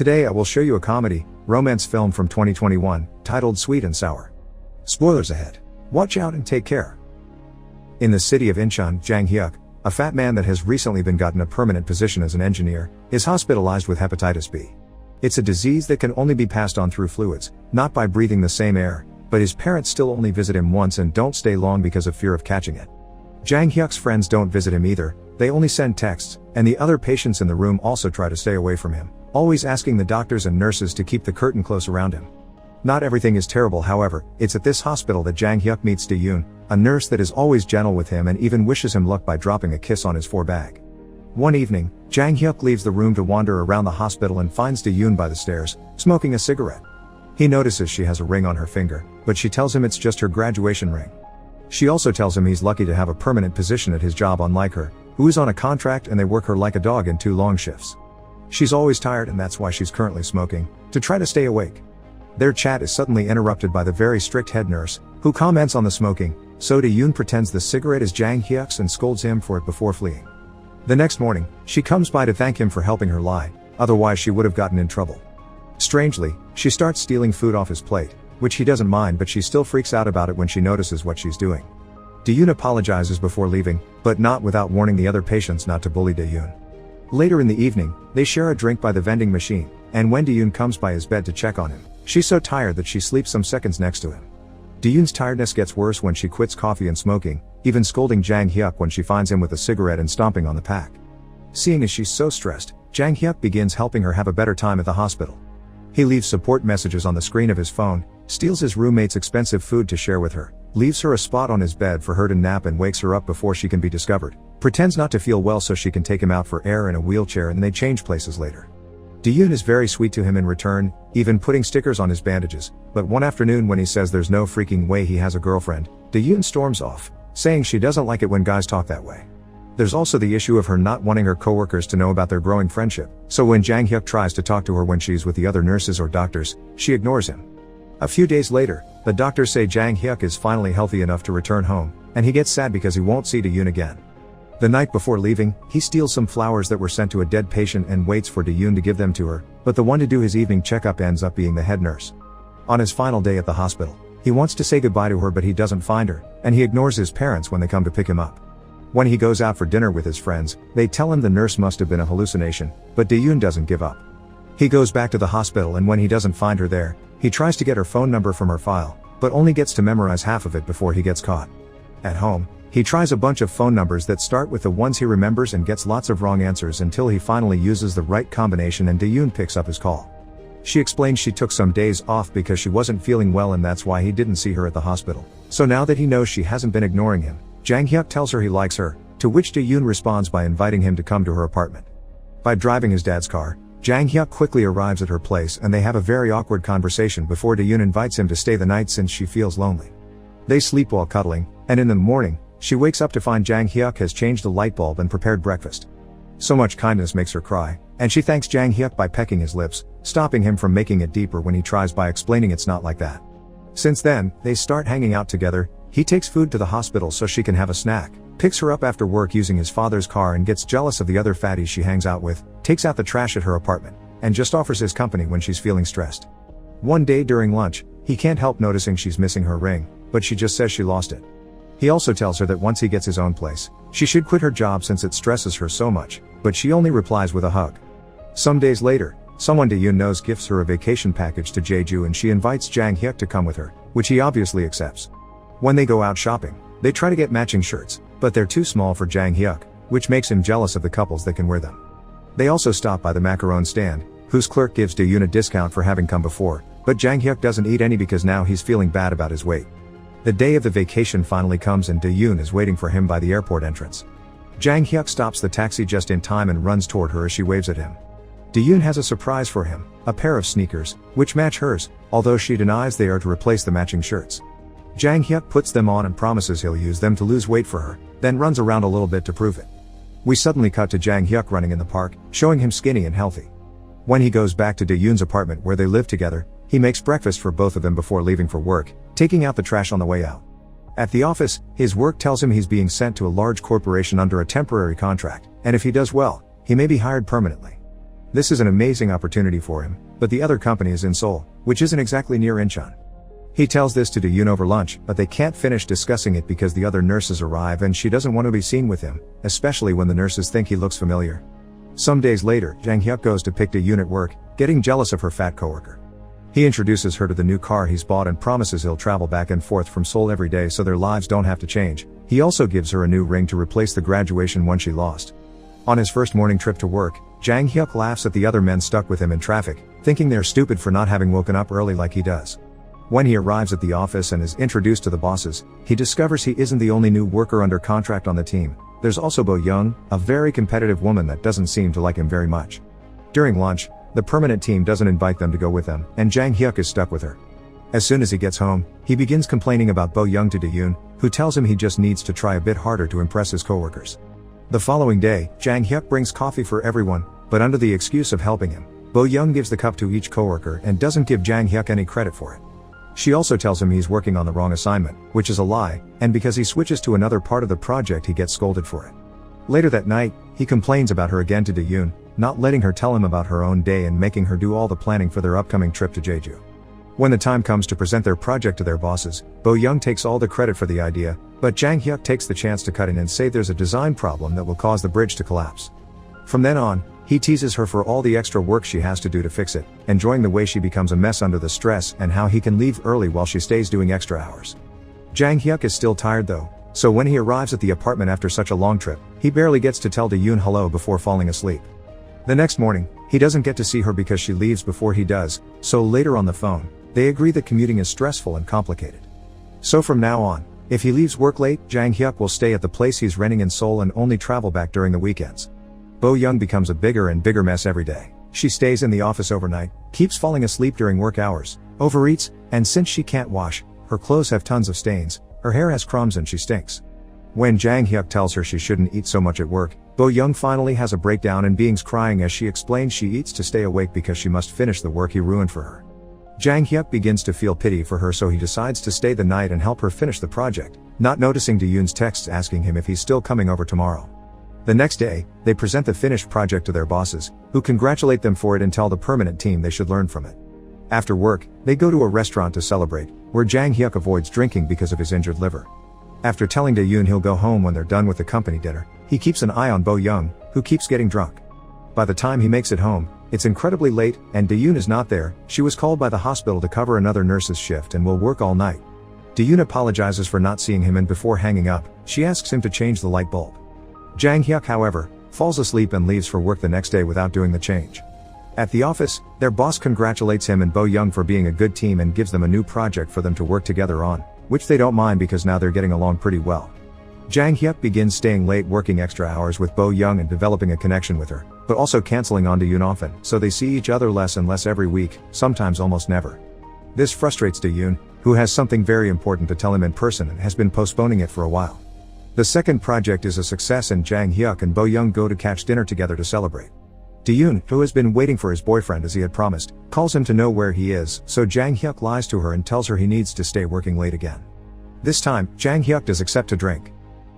Today I will show you a comedy, romance film from 2021, titled Sweet and Sour. Spoilers ahead. Watch out and take care. In the city of Incheon, Jang Hyuk, a fat man that has recently been gotten a permanent position as an engineer, is hospitalized with hepatitis B. It's a disease that can only be passed on through fluids, not by breathing the same air, but his parents still only visit him once and don't stay long because of fear of catching it. Jang Hyuk's friends don't visit him either, they only send texts, and the other patients in the room also try to stay away from him, always asking the doctors and nurses to keep the curtain close around him. Not everything is terrible, however. It's at this hospital that Jang Hyuk meets Yoon, a nurse that is always gentle with him and even wishes him luck by dropping a kiss on his forebag. One evening, Jang Hyuk leaves the room to wander around the hospital and finds Yoon by the stairs, smoking a cigarette. He notices she has a ring on her finger, but she tells him it's just her graduation ring. She also tells him he's lucky to have a permanent position at his job, unlike her, who is on a contract and they work her like a dog in 2 long shifts. She's always tired and that's why she's currently smoking, to try to stay awake. Their chat is suddenly interrupted by the very strict head nurse, who comments on the smoking, so Yoon pretends the cigarette is Jang Hyuk's and scolds him for it before fleeing. The next morning, she comes by to thank him for helping her lie, otherwise she would have gotten in trouble. Strangely, she starts stealing food off his plate, which he doesn't mind, but she still freaks out about it when she notices what she's doing. Yoon apologizes before leaving, but not without warning the other patients not to bully Yoon. Later in the evening, they share a drink by the vending machine, and when Yoon comes by his bed to check on him, she's so tired that she sleeps some seconds next to him. Yoon's tiredness gets worse when she quits coffee and smoking, even scolding Jang Hyuk when she finds him with a cigarette and stomping on the pack. Seeing as she's so stressed, Jang Hyuk begins helping her have a better time at the hospital. He leaves support messages on the screen of his phone, steals his roommate's expensive food to share with her, leaves her a spot on his bed for her to nap and wakes her up before she can be discovered, pretends not to feel well so she can take him out for air in a wheelchair, and they change places later. Yoon is very sweet to him in return, even putting stickers on his bandages, but one afternoon when he says there's no freaking way he has a girlfriend, Yoon storms off, saying she doesn't like it when guys talk that way. There's also the issue of her not wanting her coworkers to know about their growing friendship, so when Jang Hyuk tries to talk to her when she's with the other nurses or doctors, she ignores him. A few days later, the doctors say Jang Hyuk is finally healthy enough to return home, and he gets sad because he won't see Yoon again. The night before leaving, he steals some flowers that were sent to a dead patient and waits for Yoon to give them to her, but the one to do his evening checkup ends up being the head nurse. On his final day at the hospital, he wants to say goodbye to her but he doesn't find her, and he ignores his parents when they come to pick him up. When he goes out for dinner with his friends, they tell him the nurse must have been a hallucination, but Yoon doesn't give up. He goes back to the hospital and when he doesn't find her there, he tries to get her phone number from her file, but only gets to memorize half of it before he gets caught. At home, he tries a bunch of phone numbers that start with the ones he remembers and gets lots of wrong answers until he finally uses the right combination and Yoon picks up his call. She explains she took some days off because she wasn't feeling well and that's why he didn't see her at the hospital. So now that he knows she hasn't been ignoring him, Jang Hyuk tells her he likes her, to which Yoon responds by inviting him to come to her apartment. By driving his dad's car, Jang Hyuk quickly arrives at her place and they have a very awkward conversation before Yoon invites him to stay the night since she feels lonely. They sleep while cuddling, and in the morning, she wakes up to find Jang Hyuk has changed the light bulb and prepared breakfast. So much kindness makes her cry, and she thanks Jang Hyuk by pecking his lips, stopping him from making it deeper when he tries by explaining it's not like that. Since then, they start hanging out together. He takes food to the hospital so she can have a snack, picks her up after work using his father's car and gets jealous of the other fatties she hangs out with, takes out the trash at her apartment, and just offers his company when she's feeling stressed. One day during lunch, he can't help noticing she's missing her ring, but she just says she lost it. He also tells her that once he gets his own place, she should quit her job since it stresses her so much, but she only replies with a hug. Some days later, someone Yoon knows gifts her a vacation package to Jeju and she invites Jang Hyuk to come with her, which he obviously accepts. When they go out shopping, they try to get matching shirts, but they're too small for Jang Hyuk, which makes him jealous of the couples that can wear them. They also stop by the macaron stand, whose clerk gives Yoon a discount for having come before, but Jang Hyuk doesn't eat any because now he's feeling bad about his weight. The day of the vacation finally comes and Yoon is waiting for him by the airport entrance. Jang Hyuk stops the taxi just in time and runs toward her as she waves at him. Yoon has a surprise for him, a pair of sneakers, which match hers, although she denies they are to replace the matching shirts. Jang Hyuk puts them on and promises he'll use them to lose weight for her, then runs around a little bit to prove it. We suddenly cut to Jang Hyuk running in the park, showing him skinny and healthy. When he goes back to Yoon's apartment where they live together, he makes breakfast for both of them before leaving for work, taking out the trash on the way out. At the office, his work tells him he's being sent to a large corporation under a temporary contract, and if he does well, he may be hired permanently. This is an amazing opportunity for him, but the other company is in Seoul, which isn't exactly near Incheon. He tells this to Do-yoon over lunch, but they can't finish discussing it because the other nurses arrive and she doesn't want to be seen with him, especially when the nurses think he looks familiar. Some days later, Jang Hyuk goes to pick Do-yoon at work, getting jealous of her fat coworker. He introduces her to the new car he's bought and promises he'll travel back and forth from Seoul every day so their lives don't have to change. He also gives her a new ring to replace the graduation one she lost. On his first morning trip to work, Jang Hyuk laughs at the other men stuck with him in traffic, thinking they're stupid for not having woken up early like he does. When he arrives at the office and is introduced to the bosses, he discovers he isn't the only new worker under contract on the team. There's also Bo Young, a very competitive woman that doesn't seem to like him very much. During lunch, the permanent team doesn't invite them to go with them, and Jang Hyuk is stuck with her. As soon as he gets home, he begins complaining about Bo Young to Do-yoon, who tells him he just needs to try a bit harder to impress his coworkers. The following day, Jang Hyuk brings coffee for everyone, but under the excuse of helping him, Bo Young gives the cup to each coworker and doesn't give Jang Hyuk any credit for it. She also tells him he's working on the wrong assignment, which is a lie, and because he switches to another part of the project he gets scolded for it. Later that night, he complains about her again to Do-yoon, not letting her tell him about her own day and making her do all the planning for their upcoming trip to Jeju. When the time comes to present their project to their bosses, Bo Young takes all the credit for the idea, but Jang Hyuk takes the chance to cut in and say there's a design problem that will cause the bridge to collapse. From then on, he teases her for all the extra work she has to do to fix it, enjoying the way she becomes a mess under the stress and how he can leave early while she stays doing extra hours. Jang Hyuk is still tired though, so when he arrives at the apartment after such a long trip, he barely gets to tell Do-yoon hello before falling asleep. The next morning, he doesn't get to see her because she leaves before he does, so later on the phone, they agree that commuting is stressful and complicated. So from now on, if he leaves work late, Jang Hyuk will stay at the place he's renting in Seoul and only travel back during the weekends. Bo Young becomes a bigger and bigger mess every day. She stays in the office overnight, keeps falling asleep during work hours, overeats, and since she can't wash, her clothes have tons of stains, her hair has crumbs and she stinks. When Jang Hyuk tells her she shouldn't eat so much at work, Bo Young finally has a breakdown and begins crying as she explains she eats to stay awake because she must finish the work he ruined for her. Jang Hyuk begins to feel pity for her so he decides to stay the night and help her finish the project, not noticing Do-yoon's texts asking him if he's still coming over tomorrow. The next day, they present the finished project to their bosses, who congratulate them for it and tell the permanent team they should learn from it. After work, they go to a restaurant to celebrate, where Jang Hyuk avoids drinking because of his injured liver. After telling Do-yoon he'll go home when they're done with the company dinner, he keeps an eye on Bo Young, who keeps getting drunk. By the time he makes it home, it's incredibly late, and Do-yoon is not there. She was called by the hospital to cover another nurse's shift and will work all night. Do-yoon apologizes for not seeing him and before hanging up, she asks him to change the light bulb. Jang Hyuk, however, falls asleep and leaves for work the next day without doing the change. At the office, their boss congratulates him and Bo Young for being a good team and gives them a new project for them to work together on, which they don't mind because now they're getting along pretty well. Jang Hyuk begins staying late working extra hours with Bo Young and developing a connection with her, but also canceling on Do-yoon often, so they see each other less and less every week, sometimes almost never. This frustrates Do-yoon, who has something very important to tell him in person and has been postponing it for a while. The second project is a success and Jang Hyuk and Bo Young go to catch dinner together to celebrate. Do-yoon, who has been waiting for his boyfriend as he had promised, calls him to know where he is, so Jang Hyuk lies to her and tells her he needs to stay working late again. This time, Jang Hyuk does accept to drink.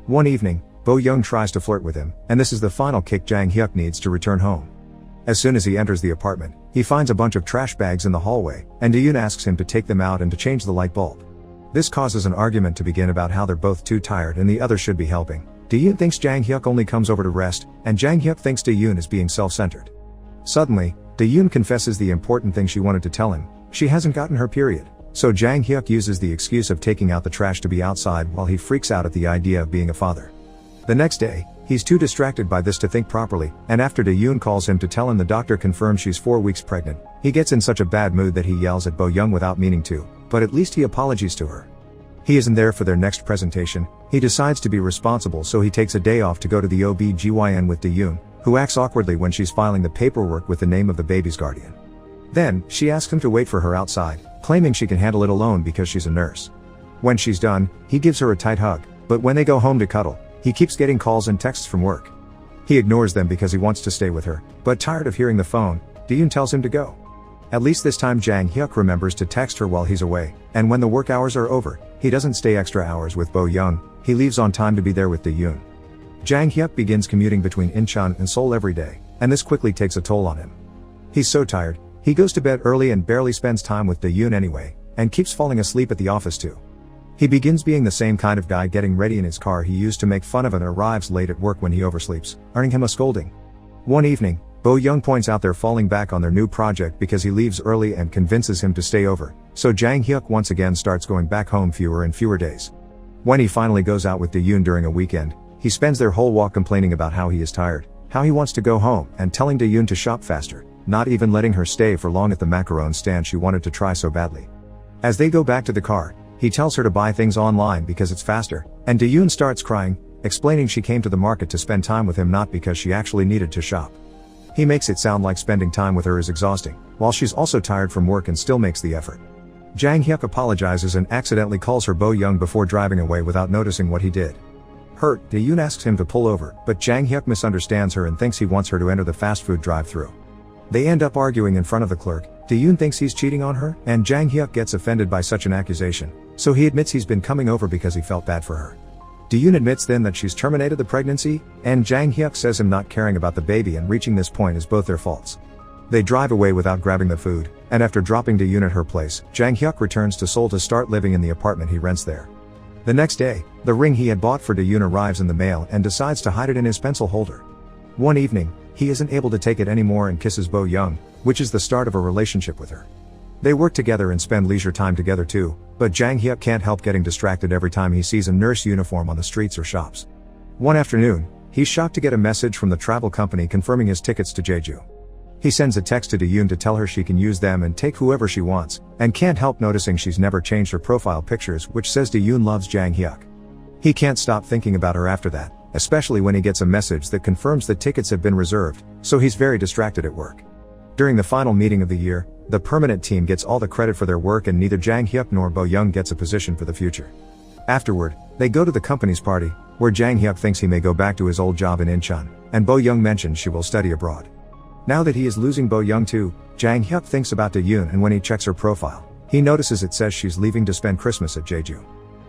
One evening, Bo Young tries to flirt with him, and this is the final kick Jang Hyuk needs to return home. As soon as he enters the apartment, he finds a bunch of trash bags in the hallway, and Do-yoon asks him to take them out and to change the light bulb. This causes an argument to begin about how they're both too tired and the other should be helping. Do-yoon thinks Jang Hyuk only comes over to rest, and Jang Hyuk thinks Do-yoon is being self-centered. Suddenly, Do-yoon confesses the important thing she wanted to tell him: she hasn't gotten her period. So Jang Hyuk uses the excuse of taking out the trash to be outside while he freaks out at the idea of being a father. The next day, he's too distracted by this to think properly, and after Do-yoon calls him to tell him the doctor confirmed she's 4 weeks pregnant, he gets in such a bad mood that he yells at Bo Young without meaning to, but at least he apologizes to her. He isn't there for their next presentation. He decides to be responsible, so he takes a day off to go to the OB/GYN with Do-yoon, who acts awkwardly when she's filing the paperwork with the name of the baby's guardian. Then, she asks him to wait for her outside, claiming she can handle it alone because she's a nurse. When she's done, he gives her a tight hug, but when they go home to cuddle, he keeps getting calls and texts from work. He ignores them because he wants to stay with her, but tired of hearing the phone, Do-yoon tells him to go. At least this time Jang Hyuk remembers to text her while he's away, and when the work hours are over, he doesn't stay extra hours with Bo Young, he leaves on time to be there with Do-yoon. Jang Hyuk begins commuting between Incheon and Seoul every day, and this quickly takes a toll on him. He's so tired, he goes to bed early and barely spends time with Dae-yoon anyway, and keeps falling asleep at the office too. He begins being the same kind of guy getting ready in his car he used to make fun of and arrives late at work when he oversleeps, earning him a scolding. One evening, Bo-young points out they're falling back on their new project because he leaves early and convinces him to stay over, so Jang-hyuk once again starts going back home fewer and fewer days. When he finally goes out with Dae-yoon during a weekend, he spends their whole walk complaining about how he is tired, how he wants to go home, and telling Dae-yoon to shop faster, not even letting her stay for long at the macaron stand she wanted to try so badly. As they go back to the car, he tells her to buy things online because it's faster, and Dae-yoon starts crying, explaining she came to the market to spend time with him not because she actually needed to shop. He makes it sound like spending time with her is exhausting, while she's also tired from work and still makes the effort. Jang-hyuk apologizes and accidentally calls her Bo-young before driving away without noticing what he did. Hurt, Dae-yoon asks him to pull over, but Jang-hyuk misunderstands her and thinks he wants her to enter the fast food drive-thru. They end up arguing in front of the clerk. Dae-yoon thinks he's cheating on her, and Jang-hyuk gets offended by such an accusation, so he admits he's been coming over because he felt bad for her. Dae-yoon admits then that she's terminated the pregnancy, and Jang-hyuk says him not caring about the baby and reaching this point is both their faults. They drive away without grabbing the food, and after dropping Dae-yoon at her place, Jang-hyuk returns to Seoul to start living in the apartment he rents there. The next day, the ring he had bought for Dae-yoon arrives in the mail and decides to hide it in his pencil holder. One evening, he isn't able to take it anymore and kisses Bo-young, which is the start of a relationship with her. They work together and spend leisure time together too, but Jang-hyuk can't help getting distracted every time he sees a nurse uniform on the streets or shops. One afternoon, he's shocked to get a message from the travel company confirming his tickets to Jeju. He sends a text to Dae-yoon to tell her she can use them and take whoever she wants, and can't help noticing she's never changed her profile pictures, which says Dae-yoon loves Jang-hyuk. He can't stop thinking about her after that, especially when he gets a message that confirms that tickets have been reserved, so he's very distracted at work. During the final meeting of the year, the permanent team gets all the credit for their work and neither Jang-hyuk nor Bo-young gets a position for the future. Afterward, they go to the company's party, where Jang-hyuk thinks he may go back to his old job in Incheon, and Bo-young mentions she will study abroad. Now that he is losing Bo-young too, Jang-hyuk thinks about Dae-yoon, and when he checks her profile, he notices it says she's leaving to spend Christmas at Jeju.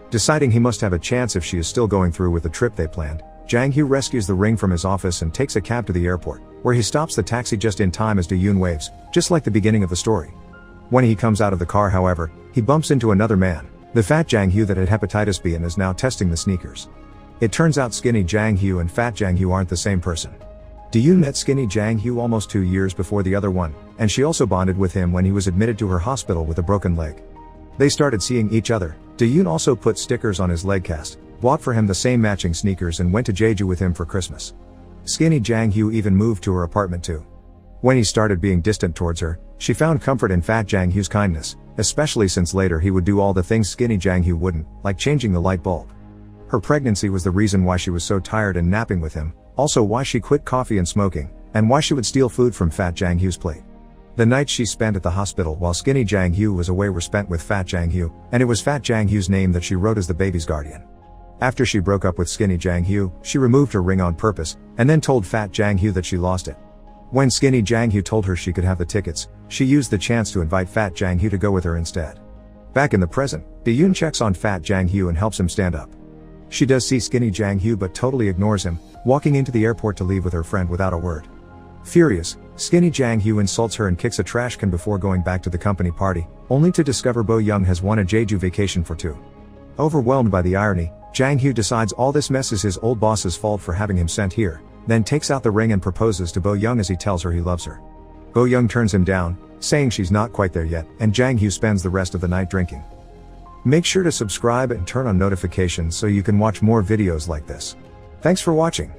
Deciding he must have a chance if she is still going through with the trip they planned, Jang-hyuk rescues the ring from his office and takes a cab to the airport, where he stops the taxi just in time as Dae-yoon waves, just like the beginning of the story. When he comes out of the car, however, he bumps into another man, the fat Jang-hyuk that had hepatitis B and is now testing the sneakers. It turns out skinny Jang-hyuk and fat Jang-hyuk aren't the same person. Dae-yoon met skinny Jang-hyuk almost 2 years before the other one, and she also bonded with him when he was admitted to her hospital with a broken leg. They started seeing each other. Dae-yoon also put stickers on his leg cast, bought for him the same matching sneakers and went to Jeju with him for Christmas. Skinny Jang-hyuk even moved to her apartment too. When he started being distant towards her, she found comfort in fat Jang-hyuk's kindness, especially since later he would do all the things skinny Jang-hyuk wouldn't, like changing the light bulb. Her pregnancy was the reason why she was so tired and napping with him, also why she quit coffee and smoking, and why she would steal food from fat Jang-hyuk's plate. The nights she spent at the hospital while skinny Jang-hyuk was away were spent with fat Jang-hyuk, and it was fat Jang-hyuk's name that she wrote as the baby's guardian. After she broke up with skinny Jang-hyuk, she removed her ring on purpose, and then told fat Jang-hyuk that she lost it. When skinny Jang-hyuk told her she could have the tickets, she used the chance to invite fat Jang-hyuk to go with her instead. Back in the present, Dae-yoon checks on fat Jang-hyuk and helps him stand up. She does see skinny Jang-hyuk but totally ignores him, walking into the airport to leave with her friend without a word. Furious, skinny Jang-hyuk insults her and kicks a trash can before going back to the company party, only to discover Bo-young has won a Jeju vacation for two. Overwhelmed by the irony, Jang-hyuk decides all this mess is his old boss's fault for having him sent here, then takes out the ring and proposes to Bo-young as he tells her he loves her. Bo-young turns him down, saying she's not quite there yet, and Jang-hyuk spends the rest of the night drinking. Make sure to subscribe and turn on notifications so you can watch more videos like this. Thanks for watching.